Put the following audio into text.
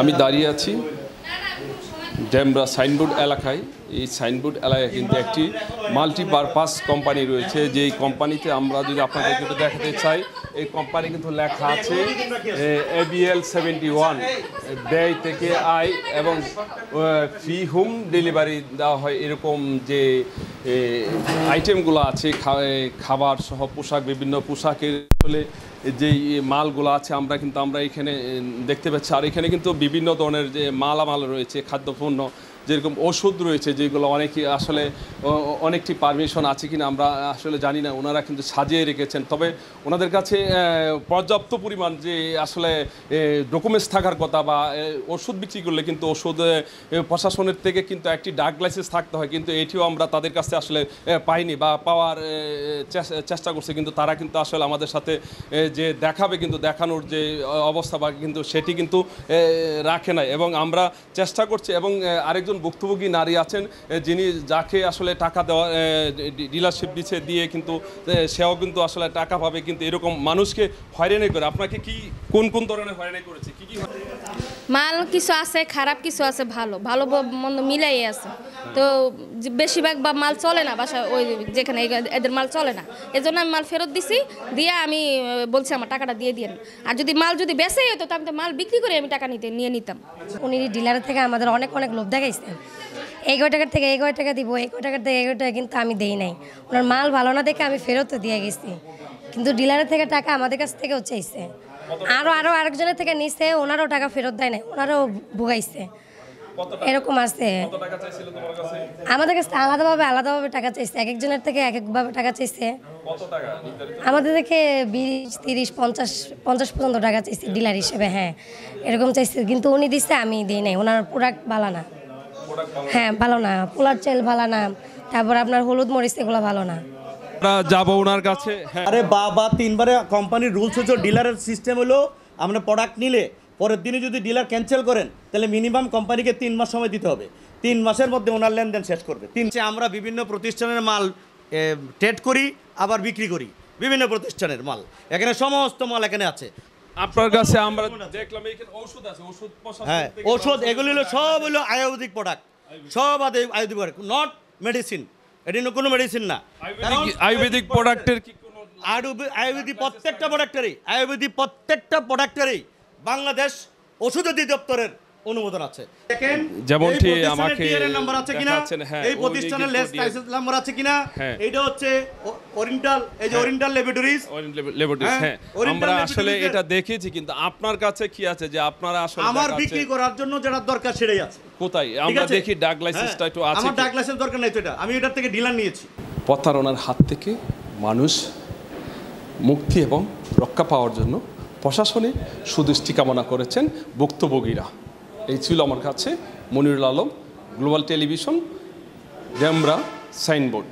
আমি দাঁড়িয়ে আছি ডেমরা সাইনবোর্ড এলাকায়। এই সাইনবোর্ড এলাকায় কিন্তু একটি মাল্টিপারপাস কোম্পানি রয়েছে, যেই কোম্পানিতে আমরা যদি আপনাদের একটু দেখাতে চাই, এই কোম্পানি কিন্তু লেখা আছে ABL 71 ব্যয় থেকে আয় এবং ফ্রি হোম ডেলিভারি দেওয়া হয়। এরকম যে আইটেমগুলো আছে খাবার সহ পোশাক, বিভিন্ন পোশাকের আসলে যেই মালগুলো আছে আমরা এখানে দেখতে পাচ্ছি। আর এখানে কিন্তু বিভিন্ন ধরনের যে মালামাল রয়েছে, খাদ্যপণ্য, যেরকম ওষুধ রয়েছে, যেগুলো অনেকটি পারমিশন আছে কিনা আমরা আসলে জানি না। ওনারা কিন্তু সাজিয়ে রেখেছেন, তবে ওনাদের কাছে পর্যাপ্ত পরিমাণ যে আসলে ডকুমেন্টস থাকার কথা, বা ওষুধ বিক্রি করলে কিন্তু ওষুধ প্রশাসনের থেকে কিন্তু একটি ডাক লাইসেন্স থাকতে হয়, কিন্তু এটিও আমরা তাদের কাছে আসলে পাইনি বা পাওয়ার চেষ্টা করছি, কিন্তু তারা কিন্তু আসলে আমাদের সাথে যে দেখাবে, কিন্তু দেখানোর যে অবস্থা বা কিন্তু সেটি কিন্তু রাখে নাই। এবং আমরা চেষ্টা করছি, এবং আরেকজন ভুক্তভোগী নারী আছেন যিনি যাকে আসলে টাকা দেওয়া ডিলারশিপ দিচ্ছে, দিয়ে কিন্তু সেও কিন্তু আসলে টাকা পাবে, কিন্তু এরকম মানুষকে হয়রানি করে। আপনাকে কি কোন কোন ধরনের হয়রানি করেছে, কি কি মাল কিছু আছে খারাপ, কিছু আছে ভালো, ভালো মন্দ মিলাই আছে। তো বেশিরভাগ বা মাল চলে না বাসা, ওই যেখানে এদের মাল চলে না, এজন্য আমি মাল ফেরত দিছি, দিয়ে আমি বলছি আমার টাকাটা দিয়ে দিন। আর যদি মাল বেঁচেই হতো, আমি তো মাল বিক্রি করে আমি টাকা নিয়ে নিতাম। উনি ডিলারের থেকে আমাদের অনেক লোভ দেখাইছে, এই কয় টাকার থেকে এই কয় টাকা দিব, এই কয় টাকার থেকে এই কয় টাকা, কিন্তু আমি দেই নাই। ওনার মাল ভালো না দেখে আমি ফেরতও দিয়ে গেছি, কিন্তু ডিলারের থেকে টাকা আমাদের কাছ থেকেও চাইছে। আরও আরেকজনের থেকে নিছে, ওনারও টাকা ফেরত দেয় নাই, ওনারও ভুগাইছে। এরকম আছে আমাদের কাছে, আলাদাভাবে টাকা চাইছে, এক একজনের থেকে এক একভাবে টাকা চাইছে। আমাদের থেকে 20, 30, 50 পর্যন্ত টাকা চাইছে ডিলার হিসেবে। হ্যাঁ, এরকম চাইছে, কিন্তু উনি দিচ্ছে, আমি দিই নাই। ওনার প্রোডাক্ট ভালো না। হ্যাঁ, ভালো না, পোলার চাল ভালো না, তারপর আপনার হলুদ মরিচ এগুলো ভালো না। যাবো ওনার কাছে। আরে বাবা, 3 বারে কোম্পানির রুলস হচ্ছে, ডিলারের সিস্টেম হলো আমরা প্রোডাক্ট নিলে পরের দিনে যদি ডিলার ক্যান্সেল করেন, তাহলে মিনিমাম কোম্পানিকে 3 মাস সময় দিতে হবে। 3 মাসের মধ্যে ওনার লেনদেন শেষ করবে। আমরা বিভিন্ন প্রতিষ্ঠানের মাল ট্রেড করি, আবার বিক্রি করি, বিভিন্ন প্রতিষ্ঠানের মাল। এখানে সমস্ত মাল এখানে আছে। আপনার কাছে আমরা দেখলাম এখানে ওষুধ আছে, হ্যাঁ, ওষুধ এগুলি হলো সব হলো আয়ুর্বেদিক প্রোডাক্ট, সব আয়ুর্বেদিক প্রোডাক্ট, নট মেডিসিন। এটি কোনো মেডিসিন না। আয়ুর্বেদিক প্রোডাক্টের কি কোনো আয়ুর্বেদিক প্রত্যেকটা প্রোডাক্টেরই বাংলাদেশ ওষুধ অধিদপ্তরের অনুমোদন আছে। দেখেন, যেমনটি আমাকে নাম্বার আছে কিনা, এই প্রতিষ্ঠানের লাইসেন্স নাম্বার আছে কিনা। এইটা হচ্ছে ওরিয়েন্টাল, এই যে ওরিয়েন্টাল ল্যাবরেটরিজ। হ্যাঁ, আমরা আসলে এটা দেখেছি, কিন্তু আপনার কাছে কি আছে যে আপনারা আসলে আমার বিক্রি করার জন্য যেটা দরকার সেটাই আছে। কোথায় আমরা দেখি ডাক লাইসেন্সটা একটু আছে? আমার ডাক লাইসেন্স দরকার নাই তো, এটা আমি এটার থেকে ডিলার নিয়েছি। প্রতারণার হাত থেকে মানুষ মুক্তি এবং রক্ষা পাওয়ার জন্য প্রশাসনে সুদৃষ্টি কামনা করেছেন ভুক্তভোগীরা। এই ছিল আমার কাছে Monirul Alam, global television, Demra signboard.